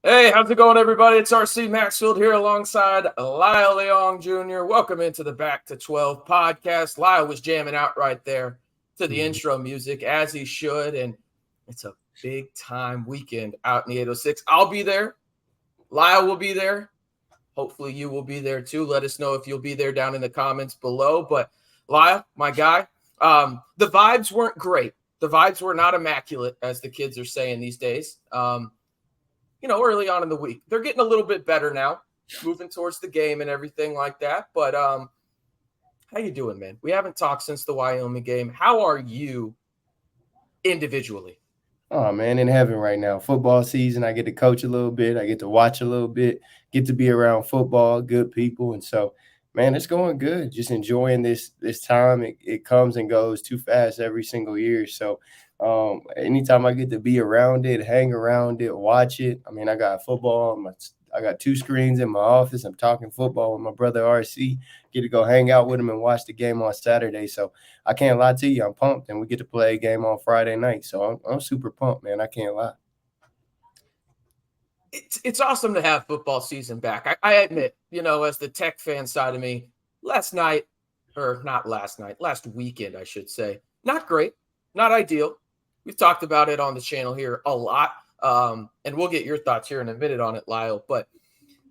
Hey, how's it going, everybody? It's RC Maxfield here alongside Lyle Leong Jr. Welcome into the Back to 12 podcast. Lyle was jamming out right there to the Mhm. intro music, as he should, and it's a big time weekend out in the 806. I'll be there. Lyle will be there. Hopefully, you will be there too. Let us know if you'll be there down in the comments below. But Lyle, my guy, the vibes weren't great. The vibes were not immaculate, as the kids are saying these days. Early on in the week. They're getting a little bit better now, moving towards the game and everything like that. But how you doing, man? We haven't talked since the Wyoming game. How are you individually? Oh man, in heaven right now. Football season. I get to coach a little bit. I get to watch a little bit. Get to be around football, good people, and so man, it's going good. Just enjoying this time. It comes and goes too fast every single year. So, anytime I get to be around it, hang around it, watch it. I mean, I got football. I got two screens in my office. I'm talking football with my brother RC. Get to go hang out with him and watch the game on Saturday. So I can't lie to you. I'm pumped, and we get to play a game on Friday night. So I'm super pumped, man. I can't lie. It's awesome to have football season back. I admit, as the Tech fan side of me, last night, or not last night, last weekend, I should say, not great, not ideal. We've talked about it on the channel here a lot, and we'll get your thoughts here in a minute on it, Lyle. But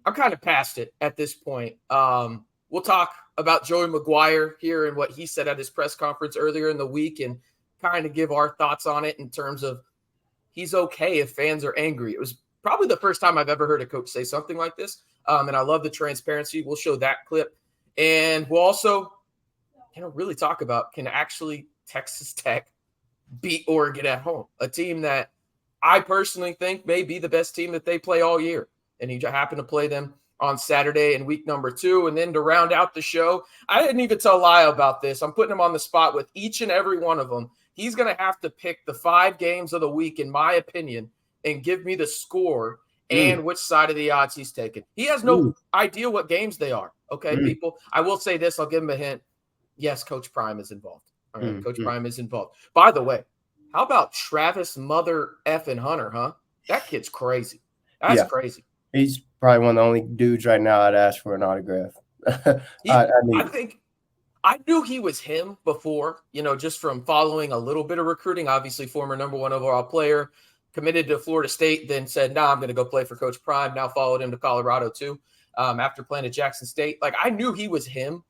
I'm kind of past it at this point. We'll talk about Joey McGuire here and what he said at his press conference earlier in the week and kind of give our thoughts on it in terms of he's okay if fans are angry. It was probably the first time I've ever heard a coach say something like this. And I love the transparency. We'll show that clip. And we'll also, really talk about can actually Texas Tech beat Oregon at home, a team that I personally think may be the best team that they play all year. And he happened to play them on Saturday in week number 2. And then to round out the show, I didn't even tell Lyle about this. I'm putting him on the spot with each and every one of them. He's going to have to pick the 5 games of the week, in my opinion, and give me the score Mm, and which side of the odds he's taking. He has no mm, idea what games they are. Okay, mm, people. I will say this. I'll give him a hint. Yes, Coach Prime is involved. All right, Coach mm. Prime is involved. By the way, how about Travis Mother effing Hunter, huh? That kid's crazy. That's Yeah, crazy. he's probably one of the only dudes right now I'd ask for an autograph. I I need it. think I knew he was him before, just from following a little bit of recruiting. Obviously, former number 1 overall player, committed to Florida State, then said, "Nah, I'm going to go play for Coach Prime." Now followed him to Colorado too, after playing at Jackson State. Like I knew he was him,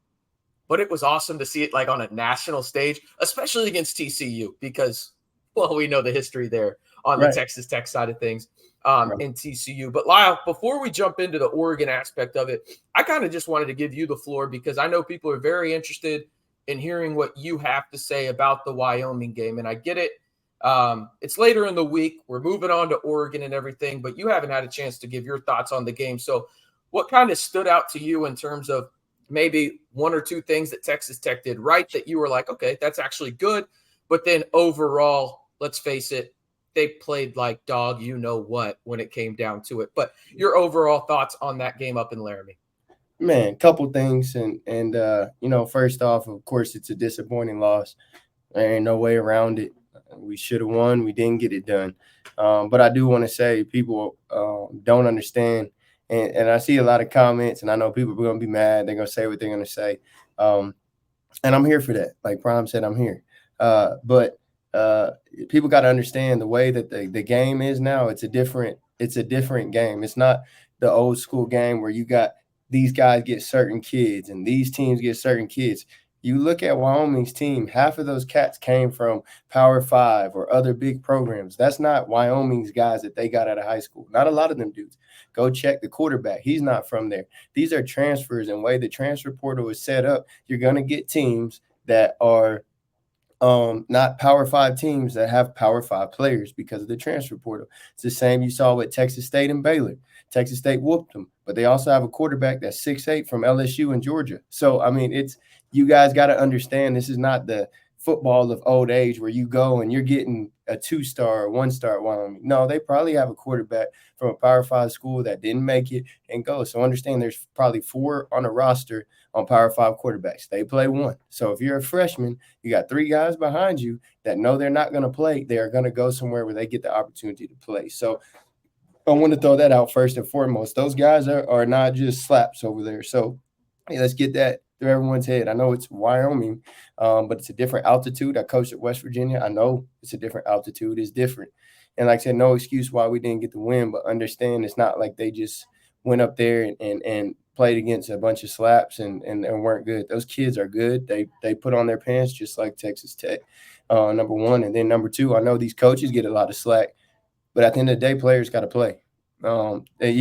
but it was awesome to see it like on a national stage, especially against TCU, because we know the history there on the Right, Texas Tech side of things, right. in TCU. But Lyle, before we jump into the Oregon aspect of it, I kind of just wanted to give you the floor because I know people are very interested in hearing what you have to say about the Wyoming game, and I get it. It's later in the week. We're moving on to Oregon and everything, but you haven't had a chance to give your thoughts on the game. So, what kind of stood out to you in terms of maybe 1 or 2 things that Texas Tech did right that you were like, okay, that's actually good. But then overall, let's face it, they played like dog, what, when it came down to it. But your overall thoughts on that game up in Laramie? Man, couple things, and first off, of course, it's a disappointing loss. There ain't no way around it. We should have won. We didn't get it done. But I do want to say people don't understand, and I see a lot of comments, and I know people are going to be mad. They're going to say what they're going to say, um, and I'm here for that. Like Prime said, I'm here. But people got to understand the way that the game is now. It's a different game. It's not the old school game where you got these guys get certain kids and these teams get certain kids. You look at Wyoming's team, half of those cats came from Power Five or other big programs. That's not Wyoming's guys that they got out of high school. Not a lot of them dudes. Go check the quarterback. He's not from there. These are transfers, and way the transfer portal is set up, you're going to get teams that are not Power Five teams that have Power Five players because of the transfer portal. It's the same you saw with Texas State and Baylor. Texas State whooped them, but they also have a quarterback that's 6'8" from LSU and Georgia. So I mean, it's you guys got to understand this is not the football of old age where you go and you're getting a 2-star or 1-star at Wyoming. No, they probably have a quarterback from a Power Five school that didn't make it and go. So understand there's probably 4 on a roster on Power Five quarterbacks. They play 1. So if you're a freshman, you got 3 guys behind you that know they're not going to play. They are going to go somewhere where they get the opportunity to play. So I want to throw that out first and foremost. Those guys are not just slaps over there. So hey, let's get that through everyone's head. I know it's Wyoming, but it's a different altitude. I coached at West Virginia. I know it's a different altitude. It's different. And like I said, no excuse why we didn't get the win, but understand it's not like they just went up there and played against a bunch of slaps and weren't good. Those kids are good. They put on their pants just like Texas Tech, number one. And then number two, I know these coaches get a lot of slack, but at the end of the day, players got to play. You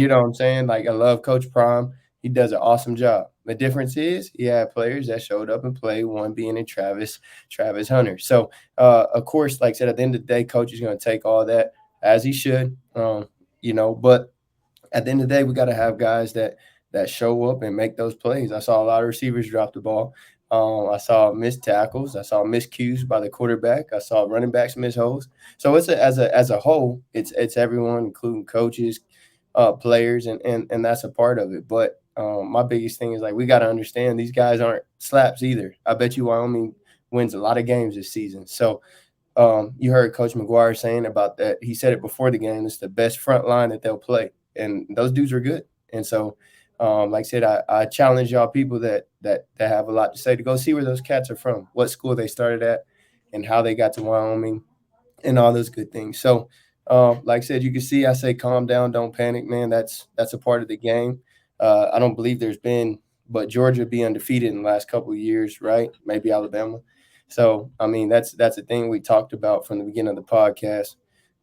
know what I'm saying? Like I love Coach Prime. He does an awesome job. The difference is he had players that showed up and played, one being in Travis Hunter. So, of course, like I said, at the end of the day, coach is going to take all that as he should, but at the end of the day, we got to have guys that show up and make those plays. I saw a lot of receivers drop the ball. I saw missed tackles. I saw miscues by the quarterback. I saw running backs miss holes. So it's as a whole, it's everyone, including coaches, players, and that's a part of it. But my biggest thing is like we got to understand these guys aren't slaps either. I bet you Wyoming wins a lot of games this season. So you heard Coach Maguire saying about that. He said it before the game. It's the best front line that they'll play, and those dudes are good. And so, like I said, I challenge y'all people that have a lot to say to go see where those cats are from, what school they started at, and how they got to Wyoming, and all those good things. So, like I said, you can see I say calm down, don't panic, man. That's a part of the game. I don't believe there's been, but Georgia be undefeated in the last couple of years, right? Maybe Alabama. So, I mean, that's a thing we talked about from the beginning of the podcast.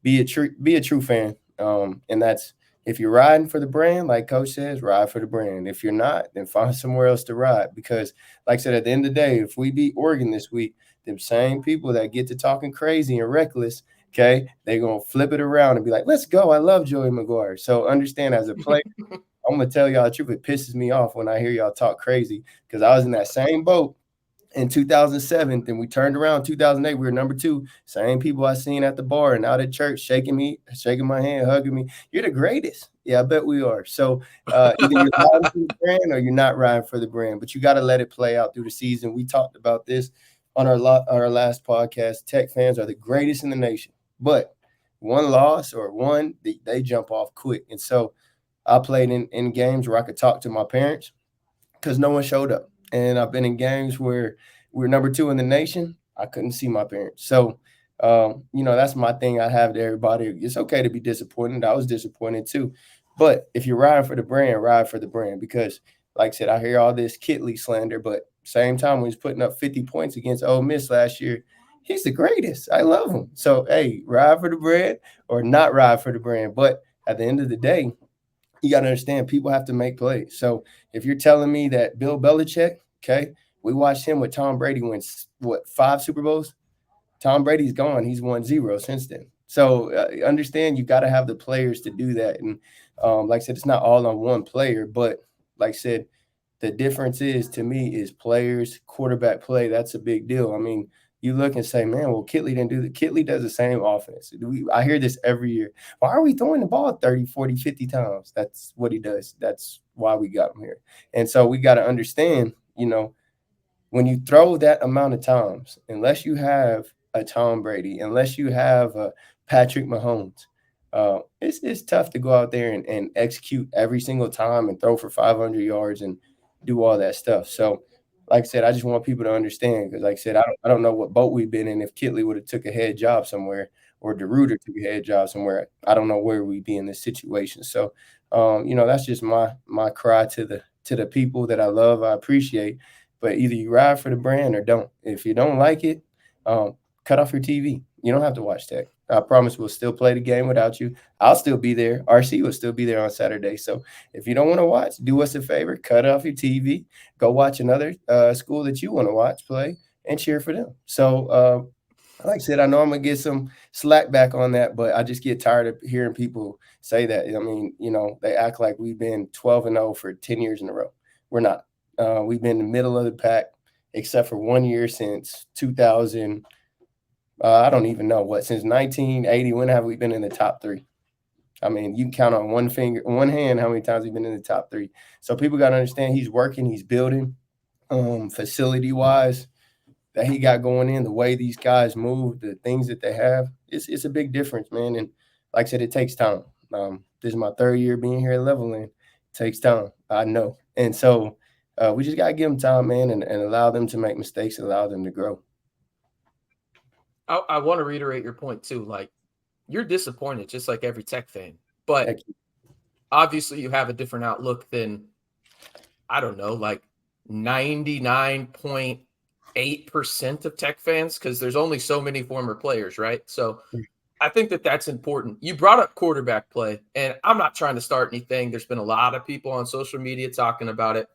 Be a true fan, and that's if you're riding for the brand, like Coach says, ride for the brand. If you're not, then find somewhere else to ride. Because, like I said, at the end of the day, if we beat Oregon this week, them same people that get to talking crazy and reckless, okay, they're gonna flip it around and be like, "Let's go! I love Joey McGuire." So understand, as a player, I'm gonna tell y'all the truth. It pisses me off when I hear y'all talk crazy because I was in that same boat in 2007. Then we turned around 2008. We were number two. Same people I seen at the bar and out at church shaking me, shaking my hand, hugging me. You're the greatest. Yeah, I bet we are. So either you're riding for the brand or you're not riding for the brand. But you got to let it play out through the season. We talked about this on our last podcast. Tech fans are the greatest in the nation, but one loss or one, they jump off quick. And so I played in games where I could talk to my parents because no one showed up. And I've been in games where we were number two in the nation. I couldn't see my parents. So, that's my thing I have to everybody. It's okay to be disappointed. I was disappointed too. But if you're riding for the brand, ride for the brand. Because, like I said, I hear all this Kitley slander, but same time when he's putting up 50 points against Ole Miss last year, he's the greatest. I love him. So, hey, ride for the brand or not ride for the brand. But at the end of the day, you got to understand people have to make plays. So if you're telling me that Bill Belichick, okay, we watched him with Tom Brady win what 5 Super Bowls. Tom Brady's gone. He's won zero since then. So understand you got to have the players to do that. And like I said, it's not all on one player, but like I said, the difference is to me is players, quarterback play. That's a big deal. I mean, you look and say, man, well, Kitley didn't do that. Kitley does the same offense. I hear this every year. Why are we throwing the ball 30, 40, 50 times? That's what he does. That's why we got him here. And so we got to understand, when you throw that amount of times, unless you have a Tom Brady, unless you have a Patrick Mahomes, it's tough to go out there and execute every single time and throw for 500 yards and do all that stuff. So, like I said, I just want people to understand because, like I said, I don't know what boat we've been in. If Kitley would have took a head job somewhere or DeRuiter took a head job somewhere, I don't know where we'd be in this situation. So, that's just my cry to the people that I love, I appreciate. But either you ride for the brand or don't. If you don't like it, cut off your TV. You don't have to watch Tech. I promise we'll still play the game without you. I'll still be there. RC will still be there on Saturday. So if you don't want to watch, do us a favor, cut off your TV, go watch another school that you want to watch play and cheer for them. So, like I said, I know I'm going to get some slack back on that, but I just get tired of hearing people say that. I mean, they act like we've been 12-0 for 10 years in a row. We're not. We've been in the middle of the pack, except for 1 year since 2000. I don't even know since 1980. When have we been in the top three? I mean, you can count on one hand how many times we've been in the top three. So people got to understand he's working, he's building, facility wise that he got going in, the way these guys move, the things that they have. It's a big difference, man. And like I said, it takes time. This is my third year being here at Leveland. It takes time. I know. And so we just got to give them time, man, and allow them to make mistakes, allow them to grow. I want to reiterate your point too. Like, you're disappointed just like every Tech fan, but obviously you have a different outlook than, I don't know, like 99.8% of Tech fans, because there's only so many former players, right? So I think that that's important. You brought up quarterback play, and I'm not trying to start anything. There's been a lot of people on social media talking about it,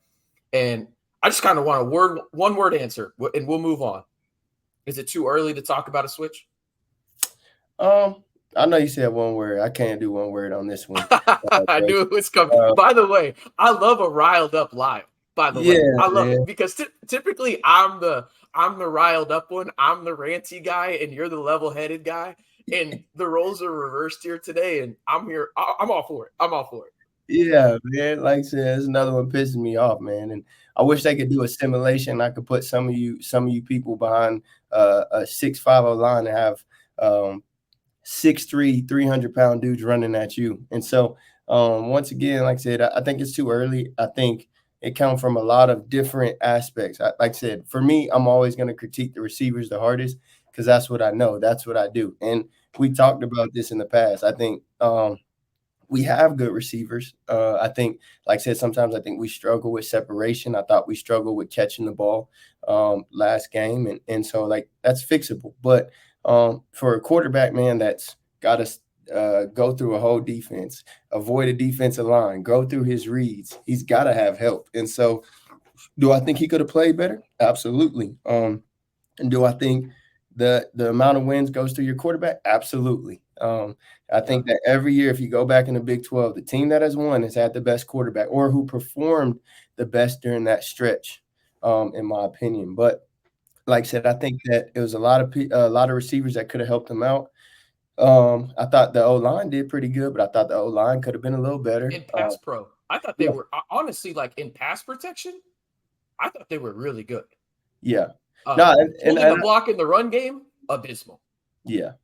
and I just kind of want a one word answer, and we'll move on. Is it too early to talk about a switch? I know you said one word. I can't do one word on this one. I knew it was coming. By the way, I love a riled up Lyle. By the way, I love it because typically I'm the riled up one. I'm the ranty guy, and you're the level headed guy. And the roles are reversed here today, and I'm here. I'm all for it. I'm all for it. Yeah, man. Like I said, there's another one pissing me off, man. And I wish they could do a simulation. I could put some of you people behind a 6'5" line and have 6'3", 300-pound dudes running at you. And so once again, like I said, I think it's too early. I think it comes from a lot of different aspects. Like I said, for me, I'm always going to critique the receivers the hardest because that's what I know. That's what I do. And we talked about this in the past. I think we have good receivers. I think, like I said, sometimes I think we struggle with separation. I thought we struggled with catching the ball last game. And so, like, that's fixable. But for a quarterback, man, that's got to go through a whole defense, avoid a defensive line, go through his reads. He's got to have help. And so do I think he could have played better? Absolutely. And do I think the amount of wins goes through your quarterback? Absolutely. I think that every year, if you go back in the Big 12, the team that has won has had the best quarterback or who performed the best during that stretch, in my opinion. But like I said, I think that it was a lot of receivers that could have helped them out. I thought the O-line did pretty good, but I thought the O-line could have been a little better. In pass pro, I thought they were honestly, like, in pass protection, I thought they were really good. Yeah. Holding the block in the run game, abysmal. Yeah.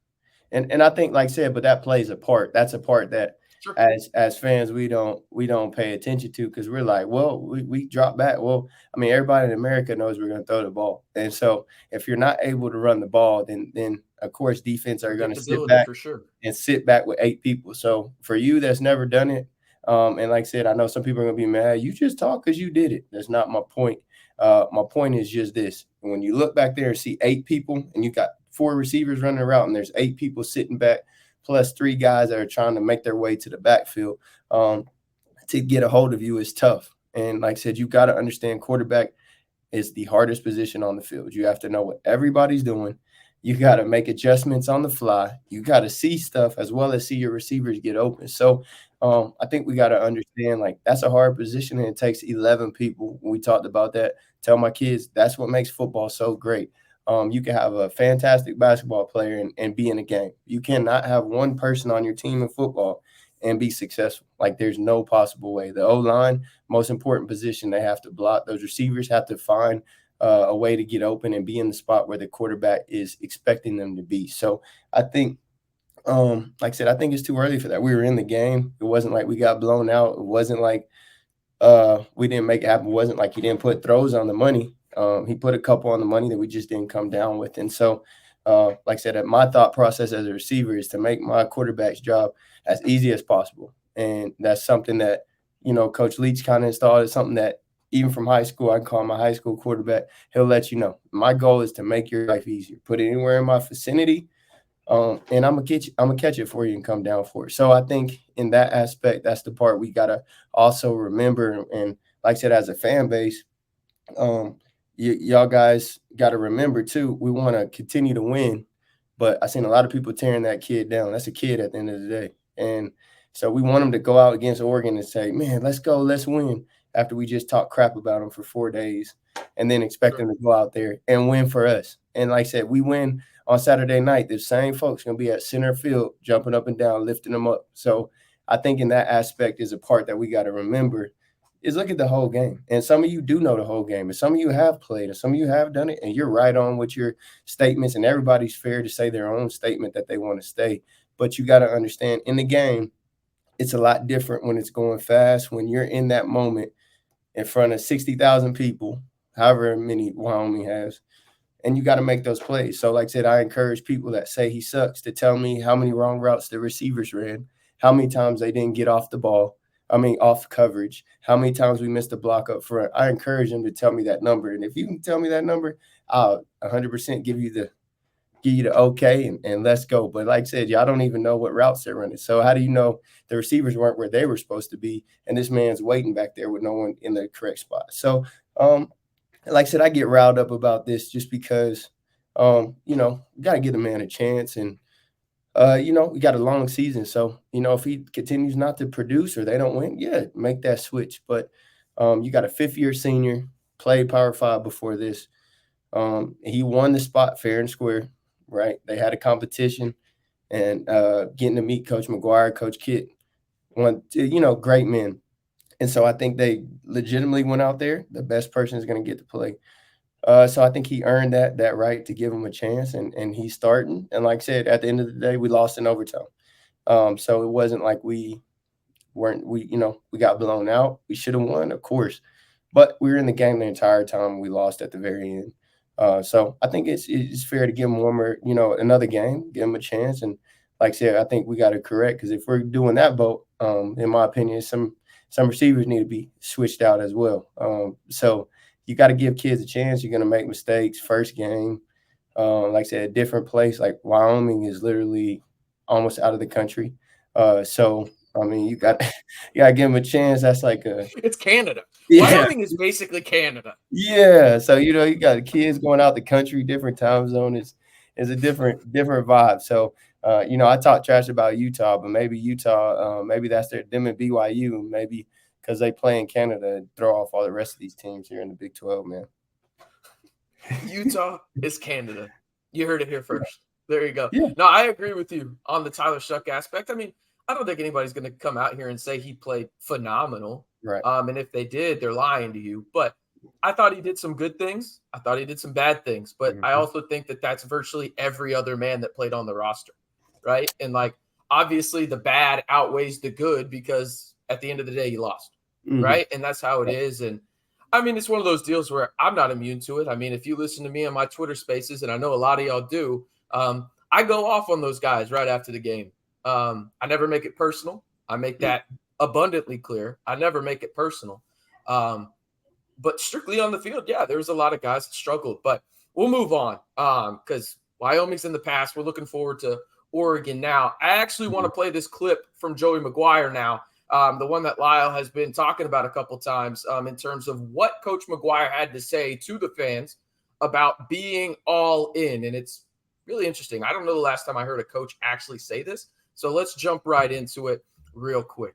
And I think, like I said, but that plays a part. That's a part that as fans we don't pay attention to because we're like, well, we drop back. Well, I mean, everybody in America knows we're going to throw the ball, and so if you're not able to run the ball, then of course defense are going to sit back and sit back with 8 people. So for you that's never done it, and like I said, I know some people are going to be mad. You just talk because you did it. That's not my point. My point is just this: when you look back there and see 8 people, and you got 4 receivers running a route, and there's 8 people sitting back, plus 3 guys that are trying to make their way to the backfield. To get a hold of you is tough. And like I said, you got to understand quarterback is the hardest position on the field. You have to know what everybody's doing. You got to make adjustments on the fly. You got to see stuff as well as see your receivers get open. So I think we got to understand, like, that's a hard position, and it takes 11 people. We talked about that. Tell my kids that's what makes football so great. You can have a fantastic basketball player and be in a game. You cannot have one person on your team in football and be successful. Like, there's no possible way. The O-line, most important position, they have to block. Those receivers have to find a way to get open and be in the spot where the quarterback is expecting them to be. So I think, like I said, I think it's too early for that. We were in the game. It wasn't like we got blown out. It wasn't like we didn't make it happen. It wasn't like he didn't put throws on the money. He put a couple on the money that we just didn't come down with. And so, like I said, my thought process as a receiver is to make my quarterback's job as easy as possible. And that's something that, Coach Leach kind of installed. It's something that even from high school, I can call my high school quarterback. He'll let you know. My goal is to make your life easier. Put it anywhere in my vicinity, and I'm gonna catch it for you and come down for it. So I think in that aspect, that's the part we gotta also remember. And like I said, as a fan base, y'all guys got to remember too, we want to continue to win, but I seen a lot of people tearing that kid down. That's a kid at the end of the day. And so we want them to go out against Oregon and say, man, let's go, let's win, after we just talk crap about them for 4 days and then expect them to go out there and win for us. And like I said, we win on Saturday night. The same folks going to be at center field, jumping up and down, lifting them up. So I think in that aspect is a part that we got to remember is look at the whole game. And some of you do know the whole game, and some of you have played, and some of you have done it, and you're right on with your statements, and everybody's fair to say their own statement that they want to say. But you got to understand, in the game, it's a lot different when it's going fast, when you're in that moment in front of 60,000 people, however many Wyoming has, and you got to make those plays. So, like I said, I encourage people that say he sucks to tell me how many wrong routes the receivers ran, how many times they didn't get off the ball. I mean, off coverage, how many times we missed a block up front. I encourage them to tell me that number. And if you can tell me that number, I'll 100% give you the okay and let's go. But like I said, y'all don't even know what routes they're running. So how do you know the receivers weren't where they were supposed to be? And this man's waiting back there with no one in the correct spot. So, like I said, I get riled up about this just because, you got to give the man a chance. And, we got a long season. So, if he continues not to produce or they don't win, yeah, make that switch. But you got a fifth-year senior, played Power 5 before this. He won the spot fair and square, right? They had a competition, and getting to meet Coach Maguire, Coach Kitt, great men. And so I think they legitimately went out there. The best person is going to get to play. So I think he earned that right to give him a chance, and he's starting. And like I said, at the end of the day, we lost in overtime. So it wasn't like we got blown out. We should have won, of course, but we were in the game the entire time. We lost at the very end. So I think it's fair to give him one more, another game, give him a chance. And like I said, I think we got to correct, because if we're doing that boat, in my opinion, some receivers need to be switched out as well. So you got to give kids a chance. You're going to make mistakes first game. Like I said, a different place. Like Wyoming is literally almost out of the country. So I mean, you got to give them a chance. That's like it's Canada. Yeah. Wyoming is basically Canada. Yeah. So you got kids going out the country, different time zone. Is a different vibe. So I talk trash about Utah, but maybe Utah, maybe that's them and BYU, maybe because they play in Canada and throw off all the rest of these teams here in the Big 12, man. Utah is Canada. You heard it here first. There you go. Yeah. No, I agree with you on the Tyler Shough aspect. I mean, I don't think anybody's going to come out here and say he played phenomenal. Right. And if they did, they're lying to you. But I thought he did some good things. I thought he did some bad things. But I also think that that's virtually every other man that played on the roster, right? And, like, obviously the bad outweighs the good, because at the end of the day, he lost, right? And that's how it is. And, I mean, it's one of those deals where I'm not immune to it. I mean, if you listen to me on my Twitter spaces, and I know a lot of y'all do, I go off on those guys right after the game. I never make it personal. I make that abundantly clear. I never make it personal. But strictly on the field, yeah, there was a lot of guys that struggled. But we'll move on, because Wyoming's in the past. We're looking forward to Oregon now. I actually want to play this clip from Joey McGuire now, the one that Lyle has been talking about a couple times, in terms of what Coach McGuire had to say to the fans about being all in. And it's really interesting. I don't know the last time I heard a coach actually say this. So let's jump right into it real quick.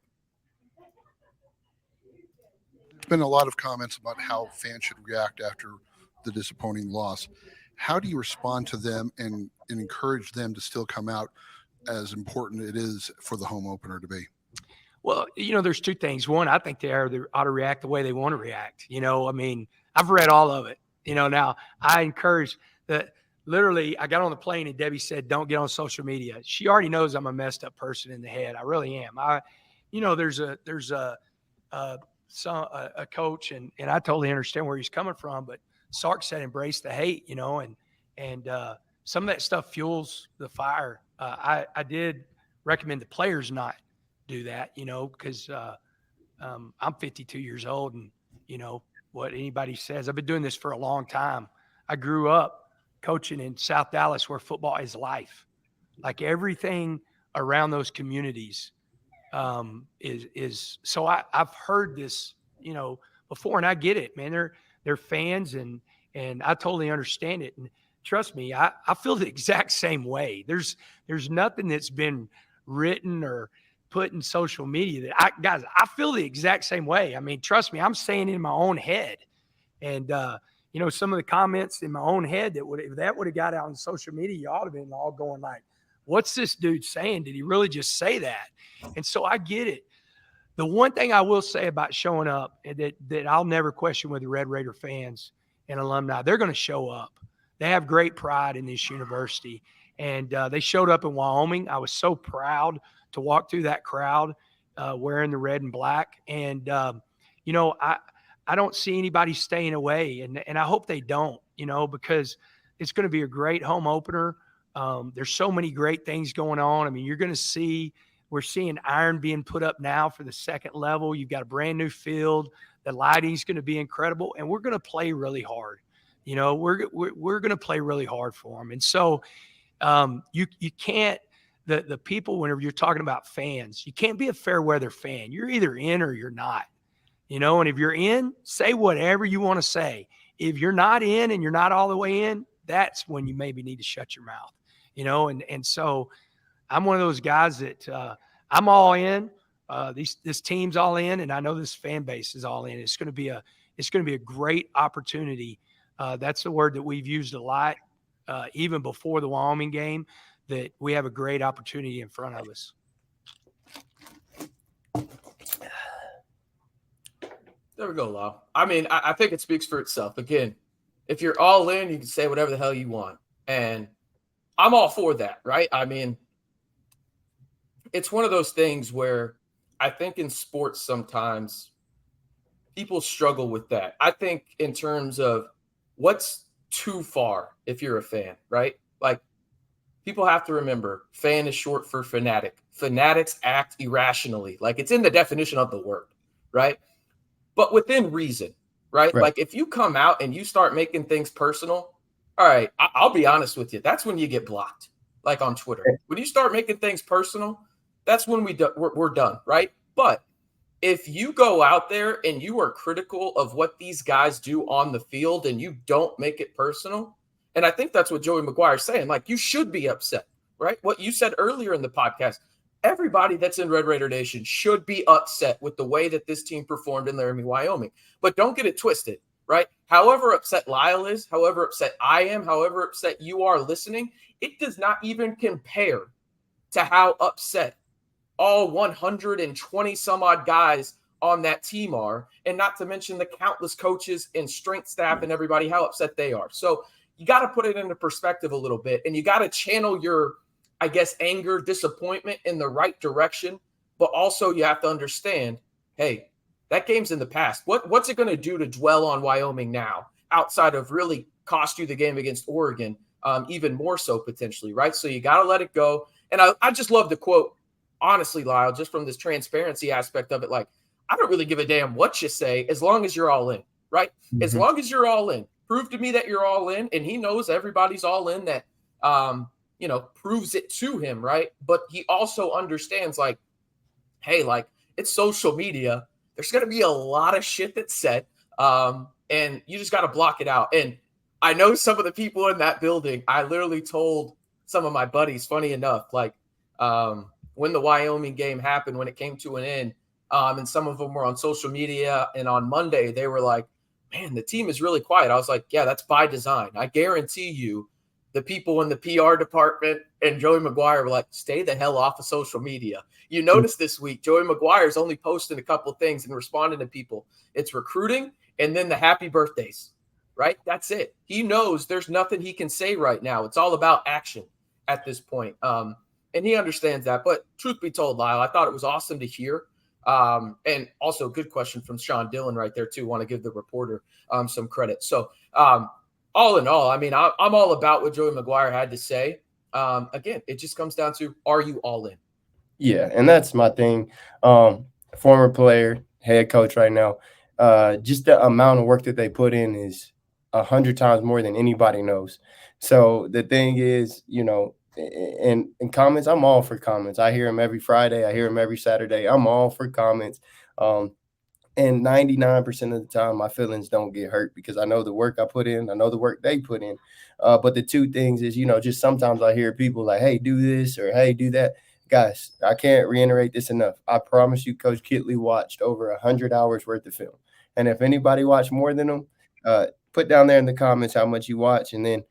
There's been a lot of comments about how fans should react after the disappointing loss. How do you respond to them and encourage them to still come out, as important it is for the home opener to be? Well, there's two things. One, I think they ought to react the way they want to react. I mean, I've read all of it. Now I encourage that. Literally, I got on the plane and Debbie said, "Don't get on social media." She already knows I'm a messed up person in the head. I really am. There's a coach, and I totally understand where he's coming from. But Sark said, "Embrace the hate," and some of that stuff fuels the fire. I did recommend the players not do that, because I'm 52 years old, and what anybody says. I've been doing this for a long time. I grew up coaching in South Dallas, where football is life. Like, everything around those communities is so I've heard this, before, and I get it, man. They're fans, and I totally understand it. And trust me, I feel the exact same way. There's nothing that's been written or put in social media that I feel the exact same way. I mean, trust me, I'm saying it in my own head. And some of the comments in my own head if that would have got out on social media, you ought to have been all going like, what's this dude saying? Did he really just say that? And so I get it. The one thing I will say about showing up, and that I'll never question with the Red Raider fans and alumni, they're going to show up. They have great pride in this university. And they showed up in Wyoming. I was so proud to walk through that crowd. wearing the red and black. And, you know, I don't see anybody staying away, and I hope they don't, you know, because it's going to be a great home opener. There's so many great things going on. I mean, we're seeing iron being put up now for the second level. You've got a brand new field. The lighting's going to be incredible, and we're going to play really hard. You know, we're going to play really hard for them. And so you can't, the people, whenever you're talking about fans, you can't be a fair weather fan. You're either in or you're not, you know, and if you're in, say whatever you want to say. If you're not in and you're not all the way in, that's when you maybe need to shut your mouth, you know? And so I'm one of those guys that I'm all in. This team's all in, and I know this fan base is all in. It's going to be a great opportunity. That's the word that we've used a lot, even before the Wyoming game, that we have a great opportunity in front of us. There we go, Lyle. I mean, I think it speaks for itself. Again, if you're all in, you can say whatever the hell you want. And I'm all for that, right? I mean, it's one of those things where I think in sports sometimes people struggle with that. I think in terms of what's too far if you're a fan, right? Like, people have to remember, fan is short for fanatic. Fanatics act irrationally. Like, it's in the definition of the word, right? But within reason, right? Like, if you come out and you start making things personal, all right, I'll be honest with you. That's when you get blocked, like on Twitter. When you start making things personal, that's when we're done, right? But if you go out there and you are critical of what these guys do on the field and you don't make it personal, and I think that's what Joey McGuire is saying, like, you should be upset, right? What you said earlier in the podcast, everybody that's in Red Raider Nation should be upset with the way that this team performed in Laramie, Wyoming. But don't get it twisted, right? However upset Lyle is, however upset I am, however upset you are listening, it does not even compare to how upset all 120 some odd guys on that team are, and not to mention the countless coaches and strength staff and everybody, how upset they are. So you got to put it into perspective a little bit, and you got to channel your, I guess, anger, disappointment in the right direction. But also you have to understand, hey, that game's in the past. What's it going to do to dwell on Wyoming now, outside of really cost you the game against Oregon, even more so potentially, right? So you got to let it go. And I just love the quote, honestly, Lyle, just from this transparency aspect of it. Like, I don't really give a damn what you say as long as you're all in, right? Mm-hmm. As long as you're all in. Prove to me that you're all in. And he knows everybody's all in, that, proves it to him, right? But he also understands, like, hey, like, it's social media. There's going to be a lot of shit that's said, and you just got to block it out. And I know some of the people in that building, I literally told some of my buddies, funny enough, like, when the Wyoming game happened, when it came to an end, and some of them were on social media, and on Monday, they were like, man, the team is really quiet. I was like, yeah, that's by design. I guarantee you the people in the PR department and Joey McGuire were like, stay the hell off of social media. You notice this week, Joey McGuire's only posting a couple of things and responding to people. It's recruiting and then the happy birthdays, right? That's it. He knows there's nothing he can say right now. It's all about action at this point. And he understands that. But truth be told, Lyle, I thought it was awesome to hear. And also a good question from Sean Dillon right there, too. Want to give the reporter some credit. So all in all, I mean, I'm all about what Joey McGuire had to say. Again, it just comes down to, are you all in? Yeah, and that's my thing. Former player, head coach right now. Just the amount of work that they put in is 100 times more than anybody knows. So the thing is, in comments, I'm all for comments. I hear them every Friday. I hear them every Saturday. I'm all for comments. And 99% of the time, my feelings don't get hurt because I know the work I put in. I know the work they put in. But the two things is, just sometimes I hear people like, hey, do this or hey, do that. Guys, I can't reiterate this enough. I promise you, Coach Kitley watched over 100 hours worth of film. And if anybody watched more than them, put down there in the comments how much you watch, and then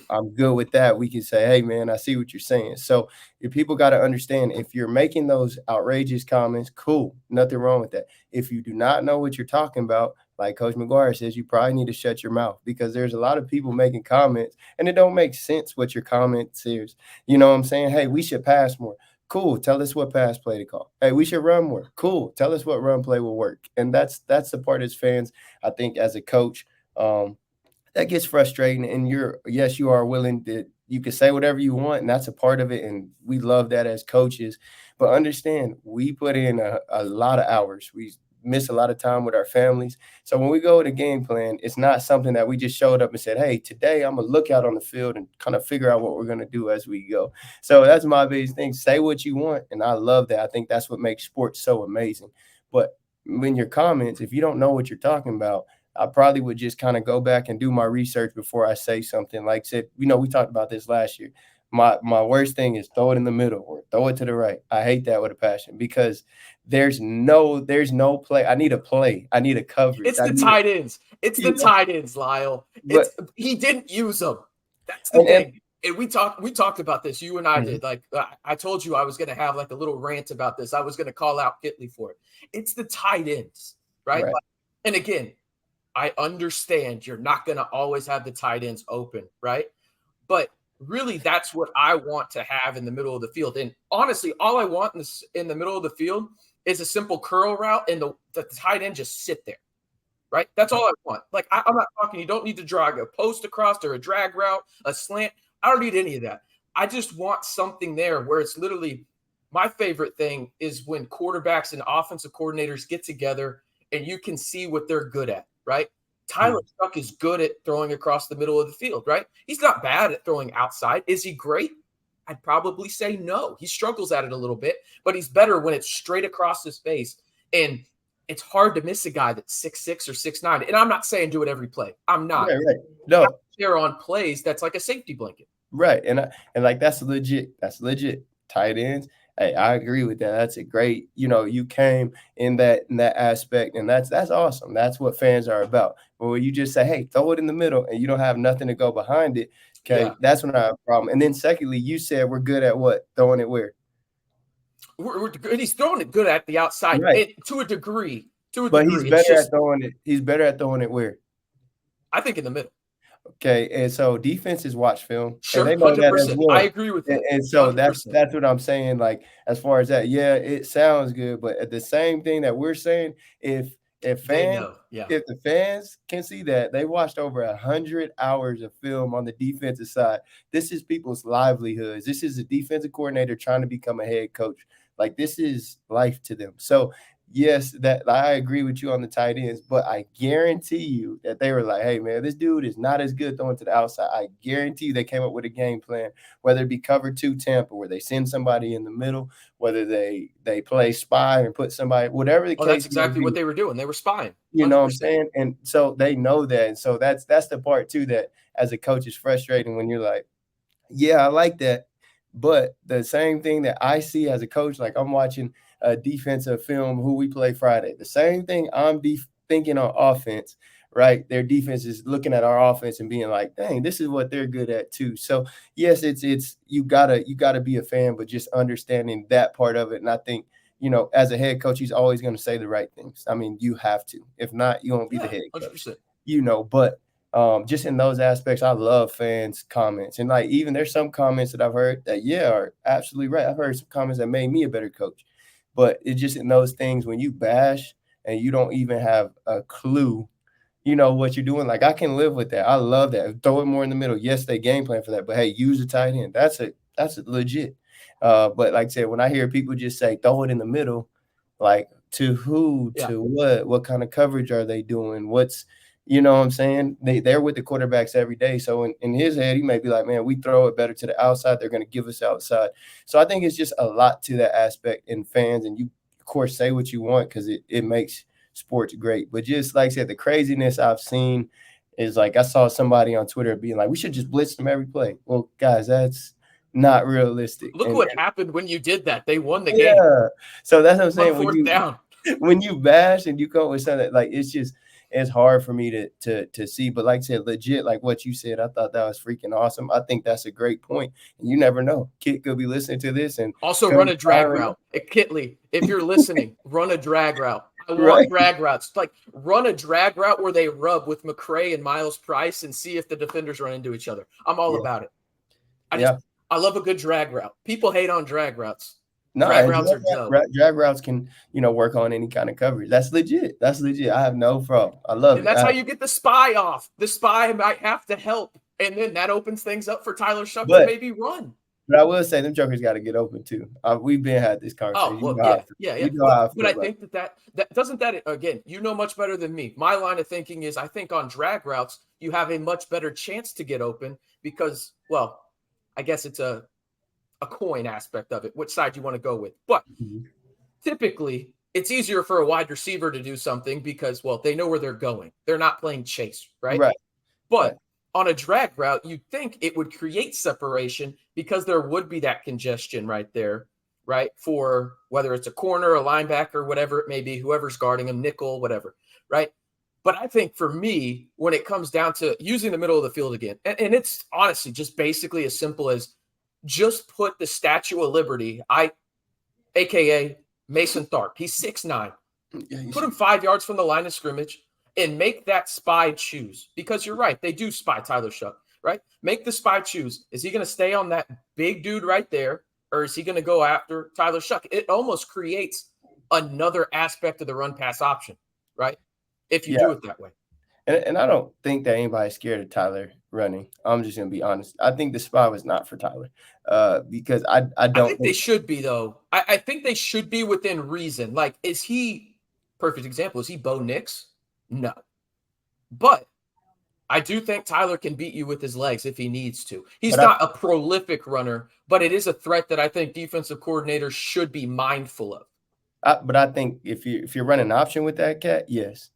I'm good with that. We can say, hey, man, I see what you're saying. So if people got to understand, if you're making those outrageous comments, cool, nothing wrong with that. If you do not know what you're talking about, like Coach McGuire says, you probably need to shut your mouth, because there's a lot of people making comments and it don't make sense what your comment says. You know what I'm saying? Hey, we should pass more. Cool. Tell us what pass play to call. Hey, we should run more. Cool. Tell us what run play will work. And that's the part as fans, I think, as a coach, that gets frustrating. And yes, you are willing that you can say whatever you want, and that's a part of it. And we love that as coaches. But understand, we put in a lot of hours. We miss a lot of time with our families. So when we go with a game plan, it's not something that we just showed up and said, hey, today I'm going to look out on the field and kind of figure out what we're going to do as we go. So that's my biggest thing. Say what you want. And I love that. I think that's what makes sports so amazing. But in your comments, if you don't know what you're talking about, I probably would just kind of go back and do my research before I say something. Like I said, we talked about this last year. My worst thing is throw it in the middle or throw it to the right. I hate that with a passion because there's no play. I need a play. I need a coverage. It's the tight ends. It's the tight ends, Lyle. He didn't use them. That's the thing. And we talked about this. You and I did. Like I told you I was going to have like a little rant about this. I was going to call out Kitley for it. It's the tight ends, right? Like, and again, I understand you're not going to always have the tight ends open, right? But really, that's what I want to have in the middle of the field. And honestly, all I want in the middle of the field is a simple curl route and the tight end just sit there, right? That's all I want. Like, I'm not talking, you don't need to drag a post across or a drag route, a slant. I don't need any of that. I just want something there where it's literally my favorite thing is when quarterbacks and offensive coordinators get together and you can see what they're good at, right? Tyler Stuck is good at throwing across the middle of the field, right? He's not bad at throwing outside. Is he great? I'd probably say no. He struggles at it a little bit, but he's better when it's straight across his face. And it's hard to miss a guy that's 6'6" or 6'9". And I'm not saying do it every play. I'm not. Right. No. They're on plays that's like a safety blanket. Right. And like that's legit. That's legit. Tight ends. Hey, I agree with that. That's a great, you came in that aspect, and that's awesome. That's what fans are about. But when you just say, hey, throw it in the middle and you don't have nothing to go behind it, okay, that's when I have a problem. And then secondly, you said we're good at what? Throwing it where? And he's throwing it good at the outside to a degree. But he's better at throwing it. He's better at throwing it where? I think in the middle. Okay, and so defenses watch film. Sure, and they know 100%. that as well. I agree with that. And so 100%. that's what I'm saying. Like as far as that, yeah, it sounds good, but at the same thing that we're saying, if the fans can see that they watched over 100 hours of film on the defensive side, this is people's livelihoods. This is a defensive coordinator trying to become a head coach. Like this is life to them. So yes, that I agree with you on the tight ends, but I guarantee you that they were like, hey, man, this dude is not as good throwing to the outside. I guarantee you they came up with a game plan, whether it be cover 2 Tampa, where they send somebody in the middle, whether they play spy and put somebody, whatever the case. That's exactly what they were doing. They were spying. 100%. You know what I'm saying? And so they know that. And so that's the part, too, that as a coach is frustrating when you're like, yeah, I like that. But the same thing that I see as a coach, like I'm watching a defensive film who we play Friday. The same thing I'm thinking on offense, right? Their defense is looking at our offense and being like, dang, this is what they're good at too. So yes, it's you gotta be a fan, but just understanding that part of it. And I think, as a head coach, he's always going to say the right things. I mean, you have to. If not, you won't be the head coach. 100%. But just in those aspects, I love fans' comments. And like even there's some comments that I've heard that, are absolutely right. I've heard some comments that made me a better coach. But it's just in those things when you bash and you don't even have a clue, what you're doing. Like I can live with that. I love that. Throw it more in the middle. Yes, they game plan for that. But hey, use a tight end. That's legit. But like I said, when I hear people just say throw it in the middle, like to who, to what kind of coverage are they doing? What's you know what I'm saying? They're with the quarterbacks every day. So in his head, he may be like, man, we throw it better to the outside. They're going to give us outside. So I think it's just a lot to that aspect in fans. And you, of course, say what you want because it makes sports great. But just like I said, the craziness I've seen is like I saw somebody on Twitter being like, we should just blitz them every play. Well, guys, that's not realistic. Look what happened when you did that. They won the game. So that's what I'm saying. Fourth down. When you bash and you come with something like it's hard for me to see. But like I said, legit, like what you said, I thought that was freaking awesome. I think that's a great point. And you never know. Kit could be listening to this and also run a drag route. Kitley, if you're listening, run a drag route. I want drag routes. Like run a drag route where they rub with McCray and Miles Price and see if the defenders run into each other. I'm all about it. I love a good drag route. People hate on drag routes. No, Drag and routes are dope. drag routes can, work on any kind of coverage. That's legit. That's legit. I have no problem. I love And it. that's how you get the spy off. The spy might have to help. And then that opens things up for Tyler Shuck to But maybe run. But I will say them jokers got to get open too. We've been had this conversation. Oh, well, yeah. You know how I But I feel. think that doesn't that again, you know much better than me. My line of thinking is I think on drag routes, you have a much better chance to get open because, well, I guess it's a coin aspect of it, which side you want to go with. But typically, it's easier for a wide receiver to do something because, well, they know where they're going. They're not playing chase, right? Right. But Right. on a drag route, you'd think it would create separation because there would be that congestion right there, right? For whether it's a corner, a linebacker, whatever it may be, whoever's guarding them, nickel, whatever, right? But I think for me, when it comes down to using the middle of the field again, and it's honestly just basically as simple as just put the Statue of Liberty, aka Mason Tharp, he's 6'9". Put him 5 yards from the line of scrimmage and make that spy choose. Because you're right, they do spy Tyler Shuck, right? Make the spy choose. Is he going to stay on that big dude right there, or is he going to go after Tyler Shuck? It almost creates another aspect of the run-pass option, right? If you do it that way. And I don't think that anybody's scared of Tyler running. I'm just going to be honest. I think the spy was not for Tyler because I don't think they should be, though. I think they should be within reason. Like, is he – perfect example. Is he Bo Nix? No. But I do think Tyler can beat you with his legs if he needs to. He's not a prolific runner, but it is a threat that I think defensive coordinators should be mindful of. But I think if you're running an option with that cat, yes.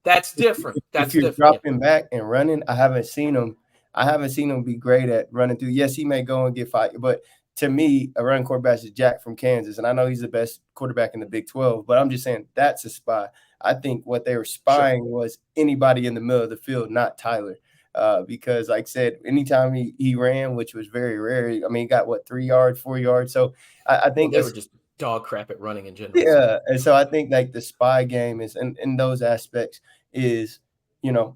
That's different. If you're dropping back and running, I haven't seen him be great at running through. Yes, he may go and get fired, but to me, a running quarterback is Jack from Kansas, and I know he's the best quarterback in the Big 12. But I'm just saying that's a spy. I think what they were spying was anybody in the middle of the field, not Tyler. Because, like I said, anytime he ran, which was very rare, I mean, he got 3 yards, 4 yards. So I think they were just dog crap at running in general. Yeah, and so I think like the spy game is in those aspects is,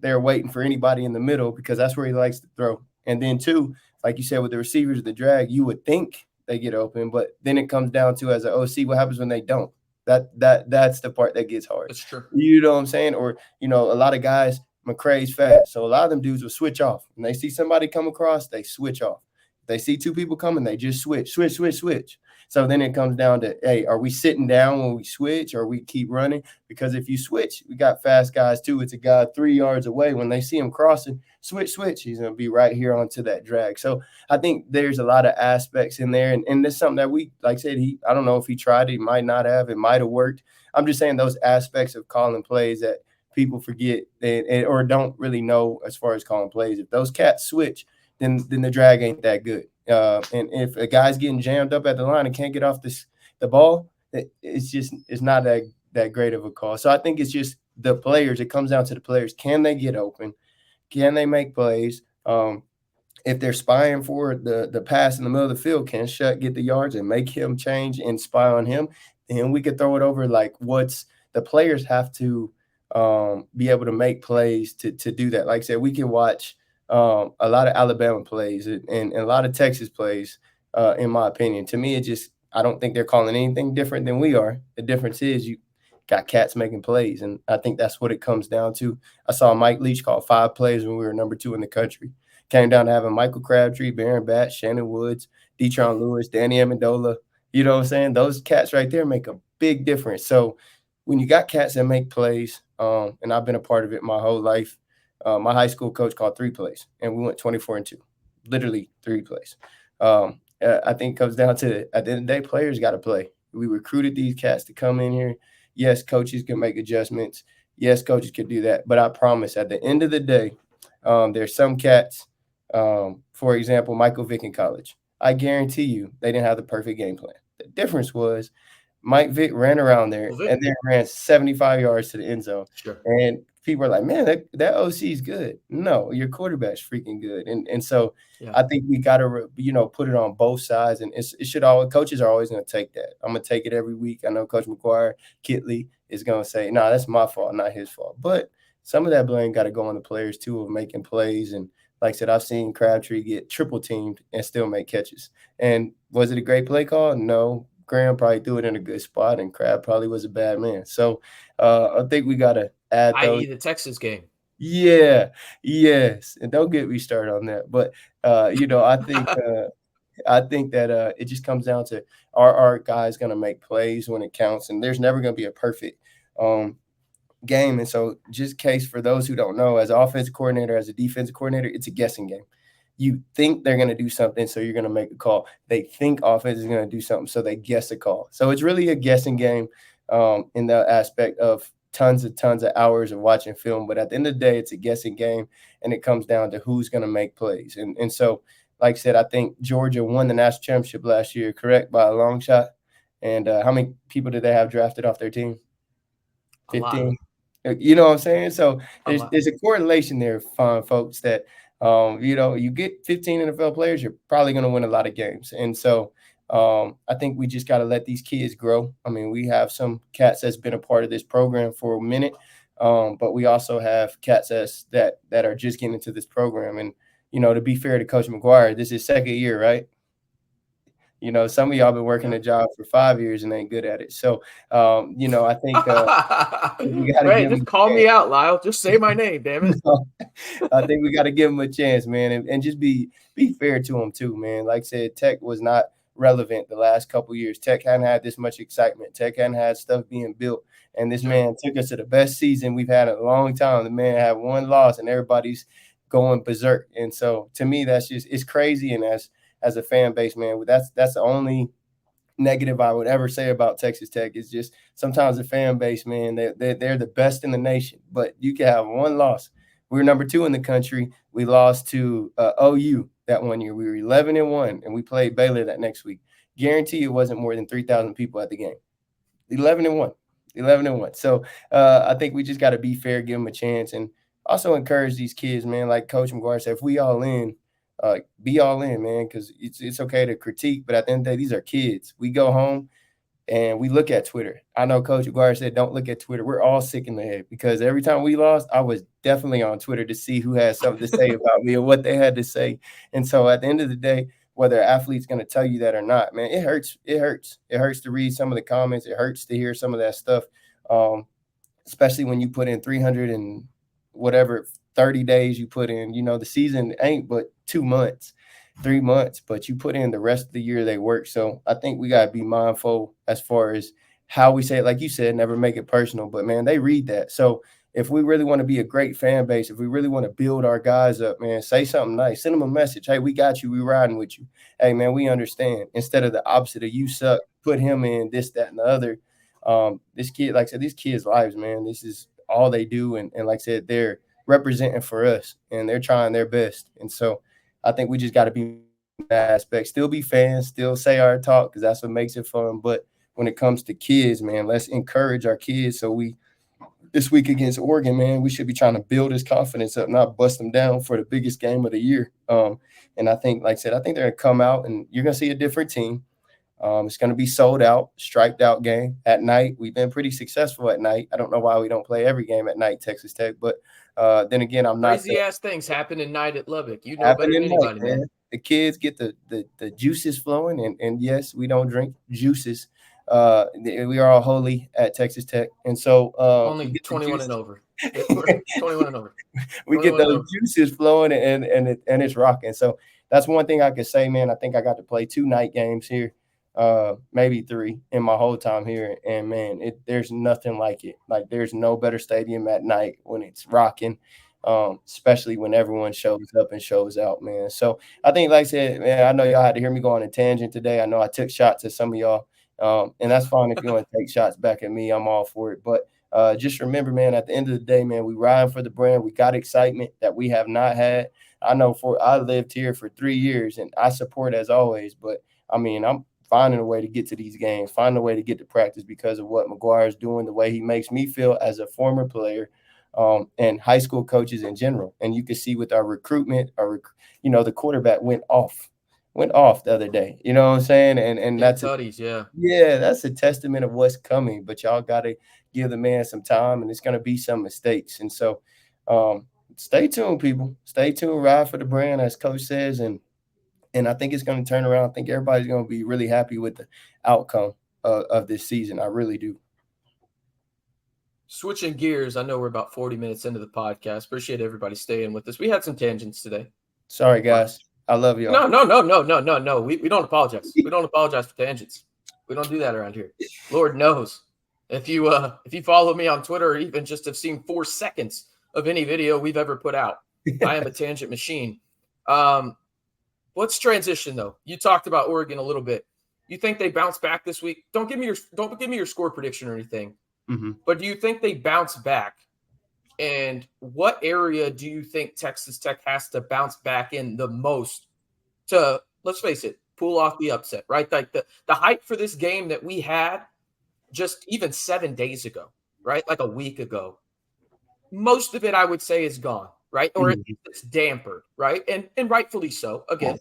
they're waiting for anybody in the middle because that's where he likes to throw. And then two, like you said, with the receivers, the drag, you would think they get open, but then it comes down to as an OC, what happens when they don't? That's the part that gets hard. That's true. You know what I'm saying? Or, a lot of guys, McCray's fast. So a lot of them dudes will switch off. When they see somebody come across, they switch off. If they see two people coming, they just switch. So then it comes down to, hey, are we sitting down when we switch or we keep running? Because if you switch, we got fast guys too. It's a guy 3 yards away. When they see him crossing, switch, he's going to be right here onto that drag. So I think there's a lot of aspects in there. And there's something that we, like I said, I don't know if he tried it, he might not have. It might have worked. I'm just saying those aspects of calling plays that people forget or don't really know as far as calling plays. If those cats switch, then the drag ain't that good. And if a guy's getting jammed up at the line and can't get off the ball, it's not that great of a call. So I think it's just the players. It comes down to the players. Can they get open? Can they make plays? If they're spying for the pass in the middle of the field, can Shuck get the yards and make him change and spy on him? And we could throw it over like the players have to be able to make plays to do that. Like I said, we can watch a lot of Alabama plays and a lot of Texas plays, in my opinion. To me, I don't think they're calling anything different than we are. The difference is you got cats making plays, and I think that's what it comes down to. I saw Mike Leach call 5 plays when we were number 2 in the country. Came down to having Michael Crabtree, Baron Batch, Shannon Woods, Detron Lewis, Danny Amendola. You know what I'm saying? Those cats right there make a big difference. So when you got cats that make plays, and I've been a part of it my whole life, my high school coach called 3 plays, and we went 24-2, literally 3 plays. I think it comes down to, at the end of the day, players got to play. We recruited these cats to come in here. Yes, coaches can make adjustments. Yes, coaches can do that. But I promise, at the end of the day, there's some cats, for example, Michael Vick in college. I guarantee you they didn't have the perfect game plan. The difference was Mike Vick ran around there and then ran 75 yards to the end zone. Sure. And people are like, man, that OC is good. No, your quarterback's freaking good. And so I think we got to, put it on both sides. And coaches are always going to take that. I'm going to take it every week. I know Coach McGuire, Kitley is going to say, no, that's my fault, not his fault. But some of that blame got to go on the players too of making plays. And like I said, I've seen Crabtree get triple teamed and still make catches. And was it a great play call? No. Graham probably threw it in a good spot, and Crab probably was a bad man. So I think we got to add those. i.e. the Texas game. Yeah, yes, and don't get me started on that. But I think that it just comes down to our guys going to make plays when it counts, and there's never going to be a perfect game. And so, just case for those who don't know, as an offensive coordinator, as a defensive coordinator, it's a guessing game. You think they're going to do something, so you're going to make a call. They think offense is going to do something, so they guess a call. So it's really a guessing game in the aspect of tons of hours of watching film. But at the end of the day, it's a guessing game, and it comes down to who's going to make plays. And so, like I said, I think Georgia won the national championship last year, correct, by a long shot. And how many people did they have drafted off their team? 15. You know what I'm saying? So there's a correlation there, fine folks, that you get 15 NFL players, you're probably going to win a lot of games. And so I think we just got to let these kids grow. I mean, we have some cats that's been a part of this program for a minute, but we also have cats that are just getting into this program. And to be fair to Coach McGuire, this is second year, right? Some of y'all been working a job for 5 years and ain't good at it. So, I think we got to just call me out, Lyle. Just say my name, damn it. I think we got to give them a chance, man, and just be fair to them too, man. Like I said, Tech was not relevant the last couple of years. Tech hadn't had this much excitement. Tech hadn't had stuff being built, and this man took us to the best season we've had in a long time. The man had one loss, and everybody's going berserk. And so, to me, it's crazy. And as a fan base, man, that's the only negative I would ever say about Texas Tech is just sometimes the fan base, man, they're the best in the nation, but you can have one loss. We were number 2 in the country. We lost to OU that one year. We were 11-1, and we played Baylor that next week. Guarantee it wasn't more than 3,000 people at the game. 11-1. So I think we just got to be fair, give them a chance, and also encourage these kids, man. Like Coach McGuire said, if we all in, be all in, man, because it's okay to critique, but at the end of the day, these are kids. We go home and we look at Twitter. I know Coach McGuire said don't look at Twitter. We're all sick in the head because every time we lost, I was definitely on Twitter to see who had something to say about me or what they had to say. And so at the end of the day, whether an athlete's going to tell you that or not, man, it hurts. It hurts. It hurts to read some of the comments. It hurts to hear some of that stuff, especially when you put in 300 and whatever 30 days you put in. The season ain't but 2 months, 3 months, but you put in the rest of the year they work. So I think we got to be mindful as far as how we say it. Like you said, never make it personal, but man, they read that. So if we really want to be a great fan base, if we really want to build our guys up, man, say something nice, send them a message. Hey, we got you. We riding with you. Hey, man, we understand. Instead of the opposite of you suck, put him in this, that, and the other. This kid, like I said, these kids' lives, man, this is all they do. And like I said, they're representing for us and they're trying their best. And so I think we just got to be in that aspect, still be fans, still say our talk, because that's what makes it fun. But when it comes to kids, man, let's encourage our kids. So this week against Oregon, man, we should be trying to build his confidence up, not bust them down for the biggest game of the year. And I think, like I said, I think they're going to come out and you're going to see a different team. It's going to be sold out, striped out game at night. We've been pretty successful at night. I don't know why we don't play every game at night, Texas Tech, but then again, I'm not crazy ass things happen at night at Lubbock. You know better than anybody, man. The kids get the juices flowing, and yes, we don't drink juices. We are all holy at Texas Tech, and so only 21 and over. 21 and over. We get those juices flowing, and it's rocking. So that's one thing I could say, man. I think I got to play 2 night games here. Maybe 3 in my whole time here. And man, there's nothing like it. Like there's no better stadium at night when it's rocking, especially when everyone shows up and shows out, man. So I think, like I said, man, I know y'all had to hear me go on a tangent today. I know I took shots at some of y'all, and that's fine. If you want to take shots back at me, I'm all for it. But just remember, man, at the end of the day, man, we riding for the brand. We got excitement that we have not had. I know I lived here for 3 years and I support as always, but I mean, I'm finding a way to get to these games, finding a way to get to practice because of what Maguire is doing, the way he makes me feel as a former player, and high school coaches in general. And you can see with our recruitment, the quarterback went off the other day. You know what I'm saying? And that's that's a testament of what's coming. But y'all got to give the man some time, and it's going to be some mistakes. And so stay tuned, people. Stay tuned, ride for the brand, as Coach says, and And I think it's going to turn around. I think everybody's going to be really happy with the outcome of this season. I really do. Switching gears, I know we're about 40 minutes into the podcast. Appreciate everybody staying with us. We had some tangents today. Sorry, guys. I love y'all. No. We don't apologize. We don't apologize for tangents. We don't do that around here. Lord knows. If you follow me on Twitter or even just have seen 4 seconds of any video we've ever put out, I am a tangent machine. Let's transition though. You talked about Oregon a little bit. You think they bounce back this week? Don't give me your score prediction or anything. Mm-hmm. But do you think they bounce back? And what area do you think Texas Tech has to bounce back in the most to, let's face it, pull off the upset, right? Like the hype for this game that we had just even 7 days ago, right? Like a week ago. Most of it, I would say, is gone, right? Or it's dampered, right? And rightfully so. Again,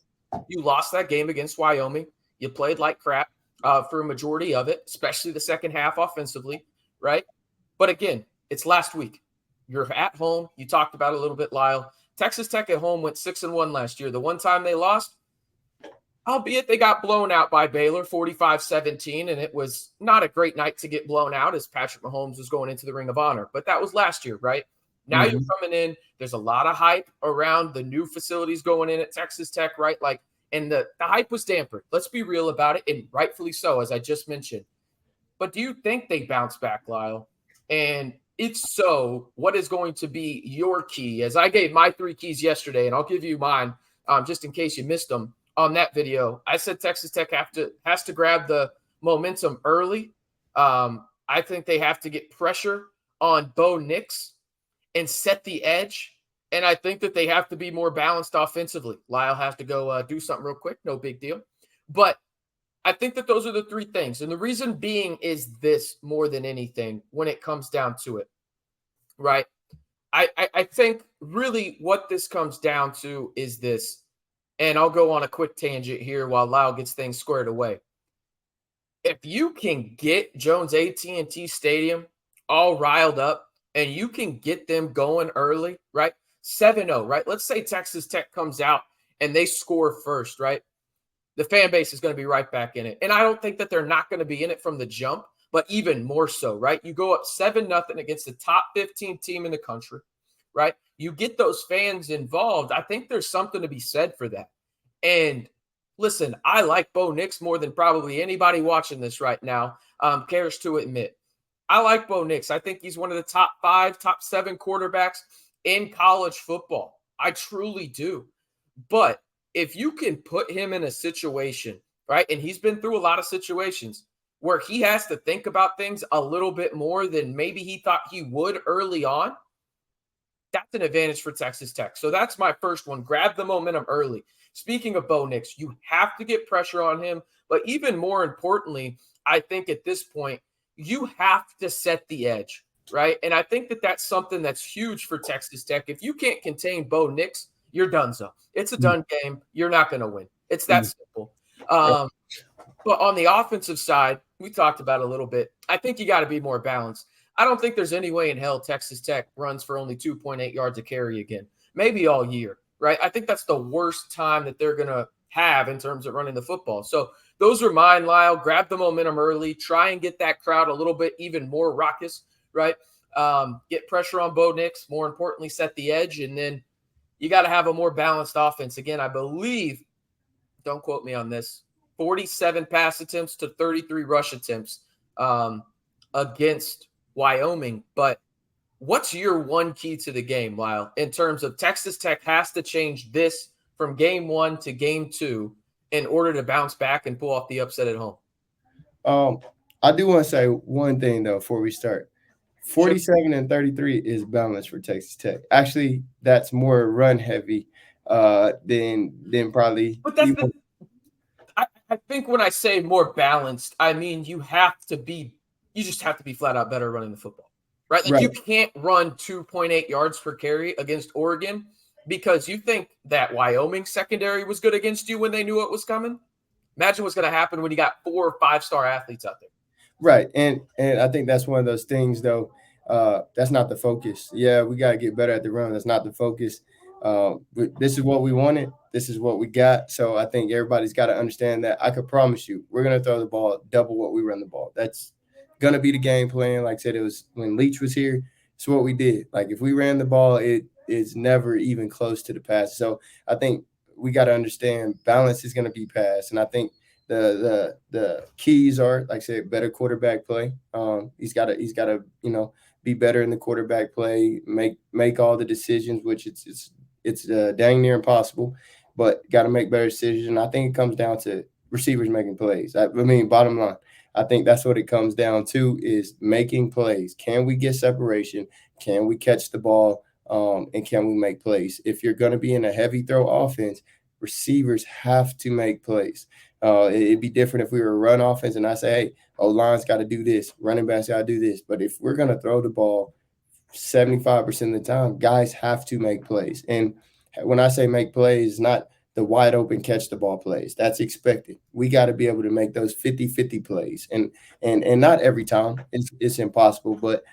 you lost that game against Wyoming. You played like crap for a majority of it, especially the second half offensively, right? But again, it's last week. You're at home. You talked about it a little bit, Lyle. Texas Tech at home went 6-1 last year. The one time they lost, albeit they got blown out by Baylor 45-17, and it was not a great night to get blown out as Patrick Mahomes was going into the Ring of Honor. But that was last year, right? Now you're coming in. There's a lot of hype around the new facilities going in at Texas Tech, right? Like, and the hype was dampened. Let's be real about it, and rightfully so, as I just mentioned. But do you think they bounce back, Lyle? And if so, what is going to be your key? As I gave my 3 keys yesterday, and I'll give you mine just in case you missed them on that video. I said Texas Tech has to grab the momentum early. I think they have to get pressure on Bo Nix and set the edge. And I think that they have to be more balanced offensively. Lyle has to go do something real quick. No big deal. But I think that those are the 3 things. And the reason being is this more than anything when it comes down to it, right? I think really what this comes down to is this, and I'll go on a quick tangent here while Lyle gets things squared away. If you can get Jones AT&T Stadium all riled up and you can get them going early, right? 7-0, right? Let's say Texas Tech comes out and they score first, right? The fan base is going to be right back in it. And I don't think that they're not going to be in it from the jump, but even more so, right? You go up 7-0 against the top 15 team in the country, right? You get those fans involved. I think there's something to be said for that. And listen, I like Bo Nix more than probably anybody watching this right now cares to admit. I like Bo Nix. I think he's one of the top 5, top 7 quarterbacks in college football. I truly do. But if you can put him in a situation, right, and he's been through a lot of situations where he has to think about things a little bit more than maybe he thought he would early on, that's an advantage for Texas Tech. So that's my first one. Grab the momentum early. Speaking of Bo Nix, you have to get pressure on him. But even more importantly, I think at this point, you have to set the edge, right? And I think that that's something that's huge for Texas Tech. If you can't contain Bo Nix, you're done. So it's a done game. You're not going to win. It's that simple. But on the offensive side, we talked about it a little bit. I think you got to be more balanced. I don't think there's any way in hell Texas Tech runs for only 2.8 yards a carry again, maybe all year, right? I think that's the worst time that they're going to have in terms of running the football. So those are mine, Lyle. Grab the momentum early. Try and get that crowd a little bit even more raucous, right? Get pressure on Bo Nix. More importantly, set the edge. And then you got to have a more balanced offense. Again, I believe, don't quote me on this, 47 pass attempts to 33 rush attempts against Wyoming. But what's your one key to the game, Lyle, in terms of Texas Tech has to change this from game 1 to game 2 in order to bounce back and pull off the upset at home? I do want to say one thing, though, before we start. 47 and 33 is balanced for Texas Tech. Actually, that's more run heavy than probably. But that's I think when I say more balanced, I mean you just have to be flat out better running the football, right? Like you can't run 2.8 yards per carry against Oregon because you think that Wyoming secondary was good against you when they knew it was coming. Imagine what's going to happen when you got 4 or 5-star athletes out there. Right. And I think that's one of those things, though. That's not the focus. Yeah, we got to get better at the run. That's not the focus. This is what we wanted. This is what we got. So I think everybody's got to understand that. I could promise you, we're going to throw the ball double what we run the ball. That's going to be the game plan. Like I said, it was when Leach was here. It's what we did. Like if we ran the ball, it is never even close to the pass. So I think we got to understand balance is going to be passed. And I think the keys are, like I said, better quarterback play. He's got to be better in the quarterback play, make all the decisions, which it's dang near impossible, but got to make better decisions. And I think it comes down to receivers making plays. I mean, bottom line, I think that's what it comes down to is making plays. Can we get separation? Can we catch the ball? And can we make plays? If you're going to be in a heavy throw offense, receivers have to make plays. It'd be different if we were a run offense and I say, hey, O-line's got to do this, running backs got to do this. But if we're going to throw the ball 75% of the time, guys have to make plays. And when I say make plays, not the wide open catch the ball plays. That's expected. We got to be able to make those 50-50 plays. And not every time. It's impossible, but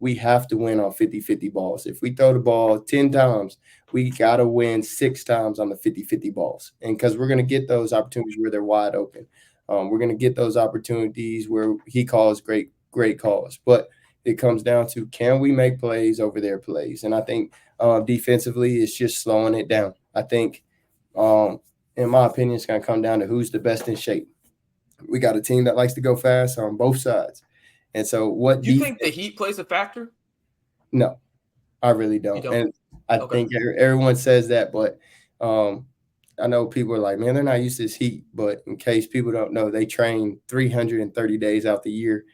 we have to win on 50-50 balls. If we throw the ball 10 times, we got to win 6 times on the 50-50 balls. And because we're going to get those opportunities where they're wide open. We're going to get those opportunities where he calls great calls. But it comes down to, can we make plays over their plays? And I think defensively, it's just slowing it down. I think, in my opinion, it's going to come down to who's the best in shape. We got a team that likes to go fast on both sides. And so what do you think the heat plays a factor? No, I really don't. And I think everyone says that, but I know people are like, man, they're not used to this heat. But in case people don't know, they train 330 days out the year.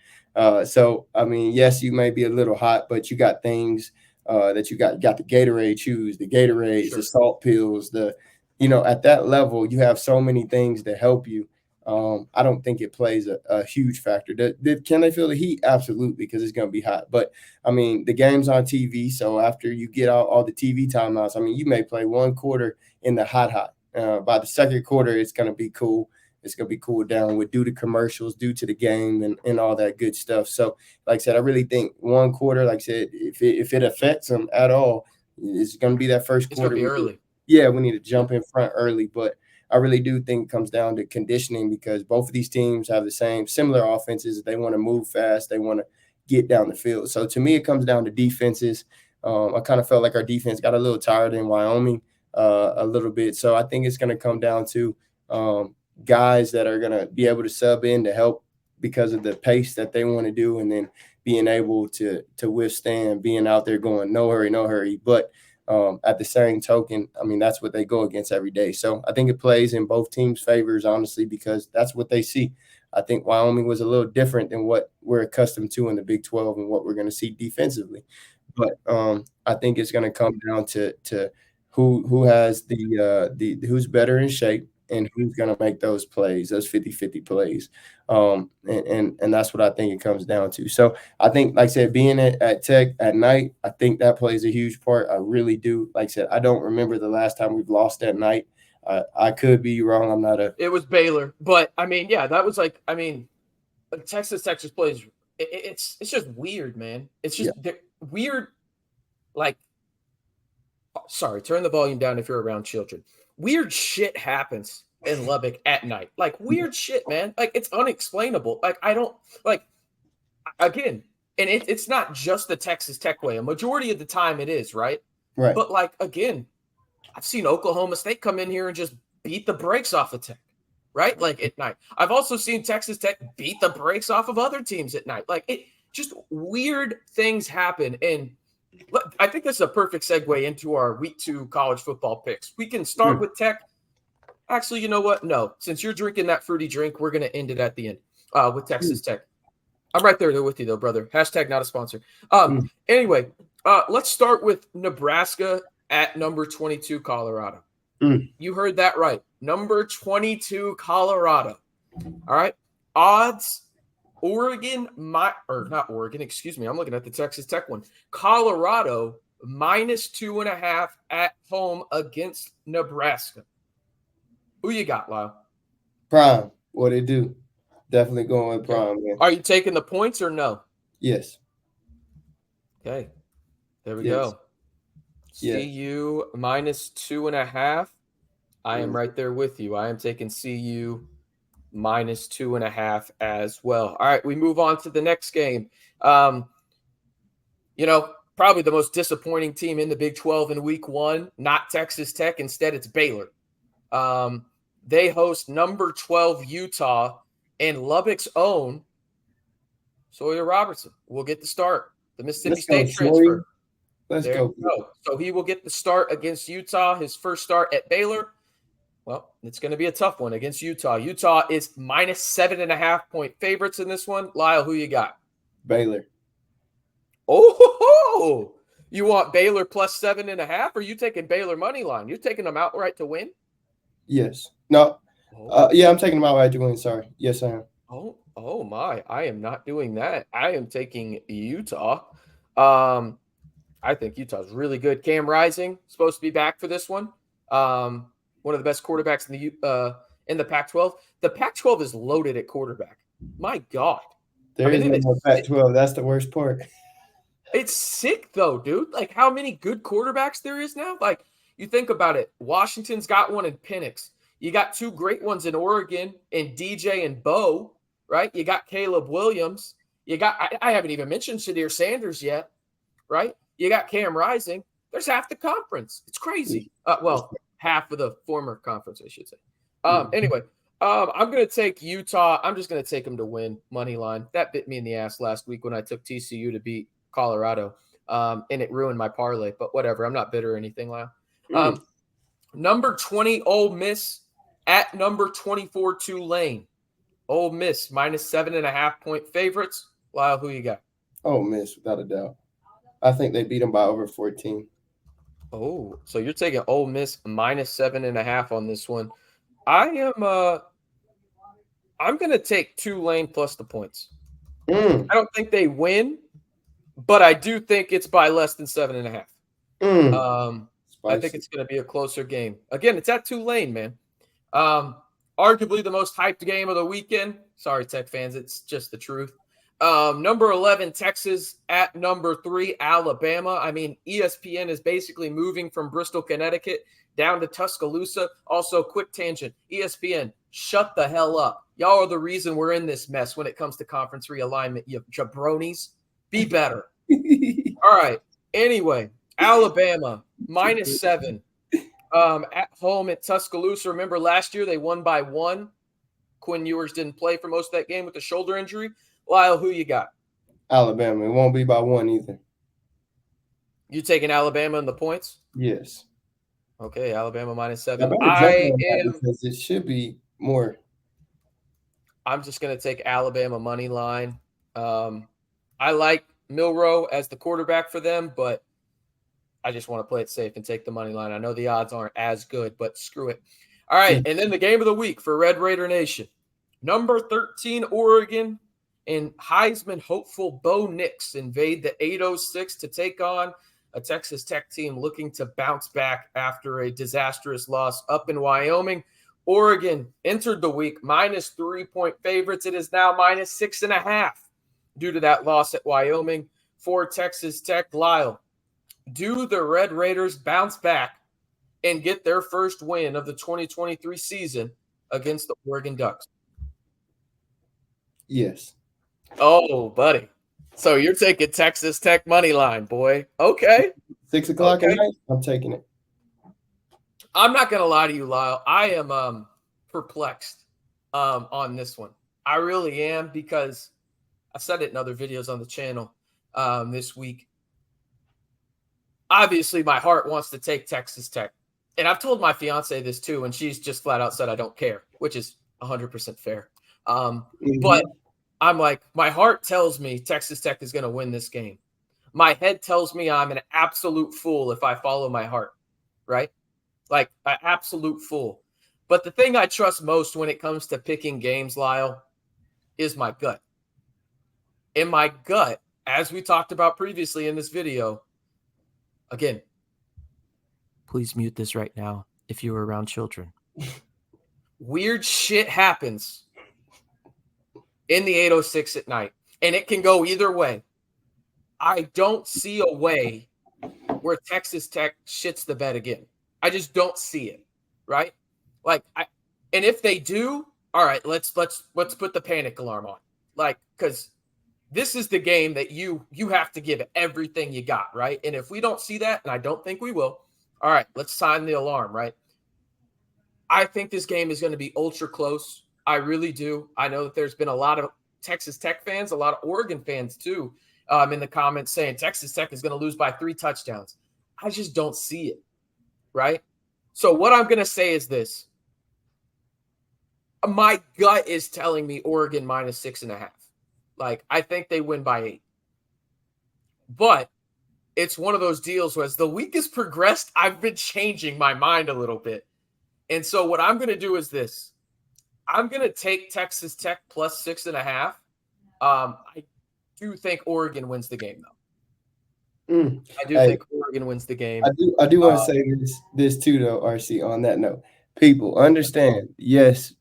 So, I mean, yes, you may be a little hot, but you got things that you got the Gatorade chews, the Gatorades, the salt pills, at that level, you have so many things to help you. I don't think it plays a huge factor. Can they feel the heat? Absolutely, because it's going to be hot. But, I mean, the game's on TV, so after you get out all the TV timeouts, I mean, you may play one quarter in the hot. By the second quarter, it's going to be cool. It's going to be cooled down due to commercials, due to the game and all that good stuff. So, like I said, I really think one quarter, like I said, if it affects them at all, it's going to be that first quarter. It's going to be early. Yeah, we need to jump in front early. But I really do think it comes down to conditioning because both of these teams have the similar offenses. They want to move fast. They want to get down the field. So, to me, it comes down to defenses. I kind of felt like our defense got a little tired in Wyoming a little bit. So, I think it's going to come down to guys that are going to be able to sub in to help because of the pace that they want to do, and then being able to withstand being out there going no hurry. But at the same token, I mean, that's what they go against every day. So I think it plays in both teams' favors, honestly, because that's what they see. I think Wyoming was a little different than what we're accustomed to in the Big 12 and what we're going to see defensively. But I think it's going to come down to who has who's better in shape and who's going to make those plays, those 50-50 plays. And that's what I think it comes down to. So I think, like I said, being at Tech at night, I think that plays a huge part. I really do. Like I said, I don't remember the last time we've lost at night. I could be wrong. It was Baylor. But, I mean, yeah, that was Texas plays. It's just weird, man. It's just weird. Like, sorry, turn the volume down if you're around children. Weird shit happens in Lubbock at night. Like, weird shit, man. Like, it's unexplainable. Like, I don't, like, again, and it's not just the Texas Tech way. A majority of the time it is, right? Right. But, like, again, I've seen Oklahoma State come in here and just beat the brakes off of Tech, right? Like, at night. I've also seen Texas Tech beat the brakes off of other teams at night. Like, it just weird things happen. And I think this is a perfect segue into our week 2 college football picks. We can start with Tech. Actually, you know what? No, since you're drinking that fruity drink, we're going to end it at the end with Texas Tech. I'm right there with you, though, brother. Hashtag not a sponsor. Anyway, let's start with Nebraska at number 22, Colorado. You heard that right. Number 22, Colorado. All right. Odds. Oregon, not Oregon, excuse me. I'm looking at the Texas Tech one. Colorado -2.5 at home against Nebraska. Who you got, Lyle? Prime. What it do? Definitely going with Prime, man. Are you taking the points or no? Yes. Okay. There we go. Yeah. CU minus 2.5. I am right there with you. I am taking CU minus 2.5 as well. All right, we move on to the next game. Probably the most disappointing team in the Big 12 in week 1, not Texas Tech. Instead, it's Baylor. They host number 12 Utah, and Lubbock's own Sawyer Robertson will get the start. The Mississippi State transfer. Let's There go. you go. So he will get the start against Utah, his first start at Baylor. Well, it's going to be a tough one against Utah. Utah is minus 7.5-point favorites in this one. Lyle, who you got? Baylor. Oh, you want Baylor plus 7.5, or are you taking Baylor money line? You're taking them outright to win? Yes. No. Yeah, I'm taking them outright to win. Sorry. Yes, I am. Oh my! I am not doing that. I am taking Utah. I think Utah's really good. Cam Rising supposed to be back for this one. One of the best quarterbacks in the Pac-12. The Pac-12 is loaded at quarterback. My God. There is no more Pac-12. That's the worst part. It's sick though, dude. Like how many good quarterbacks there is now. Like you think about it. Washington's got one in Penix. You got 2 great ones in Oregon and DJ and Bo, right? You got Caleb Williams. You got I haven't even mentioned Shadir Sanders yet, right? You got Cam Rising. There's half the conference. It's crazy. Half of the former conference, I should say. Anyway, I'm going to take Utah. I'm just going to take them to win money line. That bit me in the ass last week when I took TCU to beat Colorado, and it ruined my parlay. But whatever. I'm not bitter or anything, Lyle. Number 20, Ole Miss at number 24, Tulane. Ole Miss minus 7.5-point favorites. Lyle, who you got? Ole Miss, without a doubt. I think they beat them by over 14. Oh, so you're taking Ole Miss minus 7.5 on this one. I'm going to take Tulane plus the points. I don't think they win, but I do think it's by less than 7.5. I think it's going to be a closer game. Again, it's at Tulane, man. Arguably the most hyped game of the weekend. Sorry, Tech fans, it's just the truth. Number 11, Texas at number 3, Alabama. I mean, ESPN is basically moving from Bristol, Connecticut down to Tuscaloosa. Also, quick tangent, ESPN, shut the hell up. Y'all are the reason we're in this mess when it comes to conference realignment, you jabronis. Be better. All right. Anyway, Alabama, minus 7. At home at Tuscaloosa. Remember last year they won by 1. Quinn Ewers didn't play for most of that game with a shoulder injury. Lyle, who you got? Alabama. It won't be by 1 either. You taking Alabama in the points? Yes. Okay, Alabama minus 7. Because it should be more. I'm just going to take Alabama money line. I like Milroe as the quarterback for them, but I just want to play it safe and take the money line. I know the odds aren't as good, but screw it. All right, and then the game of the week for Red Raider Nation. Number 13, Oregon, and Heisman hopeful Bo Nix invade the 806 to take on a Texas Tech team looking to bounce back after a disastrous loss up in Wyoming. Oregon entered the week minus 3-point favorites. It is now minus 6.5 due to that loss at Wyoming for Texas Tech. Lyle, do the Red Raiders bounce back and get their first win of the 2023 season against the Oregon Ducks? Yes. Oh, buddy. So you're taking Texas Tech money line, boy. Okay. 6 o'clock at night, I'm taking it. I'm not going to lie to you, Lyle. I am perplexed on this one. I really am, because I said it in other videos on the channel this week. Obviously, my heart wants to take Texas Tech. And I've told my fiance this too, and she's just flat out said I don't care, which is 100% fair. But I'm like, my heart tells me Texas Tech is going to win this game. My head tells me I'm an absolute fool if I follow my heart, right? Like an absolute fool. But the thing I trust most when it comes to picking games, Lyle, is my gut. And my gut, as we talked about previously in this video, again, please mute this right now if you are around children. Weird shit happens in the 806 at night, and it can go either way. I don't see a way where Texas Tech shits the bed again. I just don't see it, right? And if they do, all right, let's put the panic alarm on. Because this is the game that you have to give everything you got, right? And if we don't see that, and I don't think we will, all right, let's sign the alarm, right? I think this game is going to be ultra close. I really do. I know that there's been a lot of Texas Tech fans, a lot of Oregon fans too, in the comments saying Texas Tech is going to lose by 3 touchdowns. I just don't see it, right? So what I'm going to say is this. My gut is telling me Oregon minus 6.5. I think they win by 8. But it's one of those deals where as the week has progressed, I've been changing my mind a little bit. And so what I'm going to do is this. I'm going to take Texas Tech plus 6.5. I do think Oregon wins the game, though. I do think Oregon wins the game. I do want to say this too, though, RC, on that note. People, understand, yes,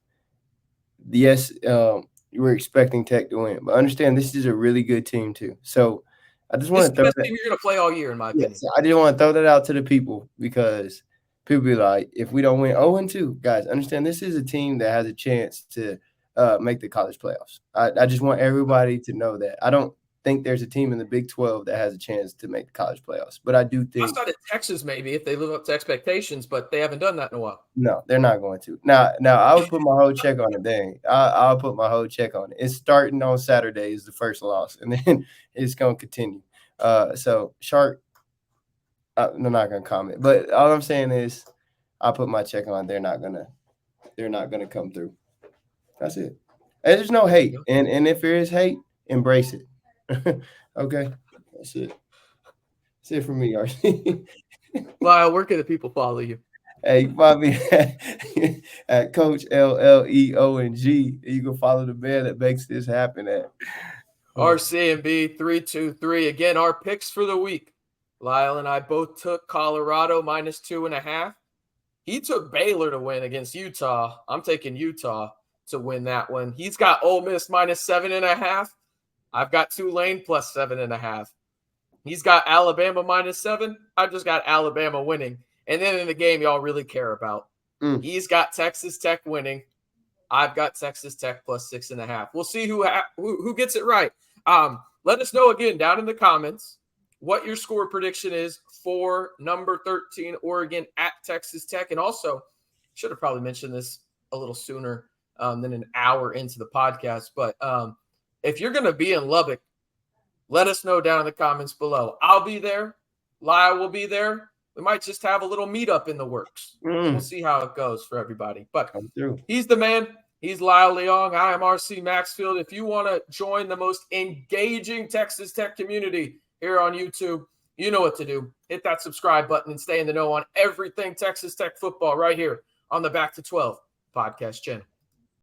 you were expecting Tech to win, but understand this is a really good team, too. So I just want to throw that. This is the best team you're going to play all year, in my opinion. I just want to throw that out to the people because people be like, if we don't win 0-2, guys, understand this is a team that has a chance to make the college playoffs. I just want everybody to know that. I don't think there's a team in the Big 12 that has a chance to make the college playoffs, but I do think outside of Texas, maybe if they live up to expectations, but they haven't done that in a while. No, they're not going to. Now I would put my whole check on it. Dang, I'll put my whole check on it. It's starting on Saturday is the first loss, and then it's going to continue. So Shark, I'm not going to comment, but all I'm saying is I put my check on. They're not gonna come through. That's it. And there's no hate, and if there is hate, embrace it. Okay, that's it. That's it for me, RC. Lyle, where can the people follow you? Hey, you find me at Coach LLEONG. You can follow the man that makes this happen at RCMB 323. Again, our picks for the week. Lyle and I both took Colorado minus 2.5. He took Baylor to win against Utah. I'm taking Utah to win that one. He's got Ole Miss minus 7.5. I've got Tulane plus 7.5. He's got Alabama minus 7. I've just got Alabama winning. And then in the game y'all really care about, he's got Texas Tech winning. I've got Texas Tech plus 6.5. We'll see who gets it right. Let us know again down in the comments what your score prediction is for number 13 Oregon at Texas Tech. And also, should have probably mentioned this a little sooner than an hour into the podcast. But if you're going to be in Lubbock, let us know down in the comments below. I'll be there. Lyle will be there. We might just have a little meetup in the works. We'll see how it goes for everybody. But he's the man. He's Lyle Leong. I am RC Maxfield. If you want to join the most engaging Texas Tech community here on YouTube, you know what to do. Hit that subscribe button and stay in the know on everything Texas Tech football right here on the Back to 12 podcast channel.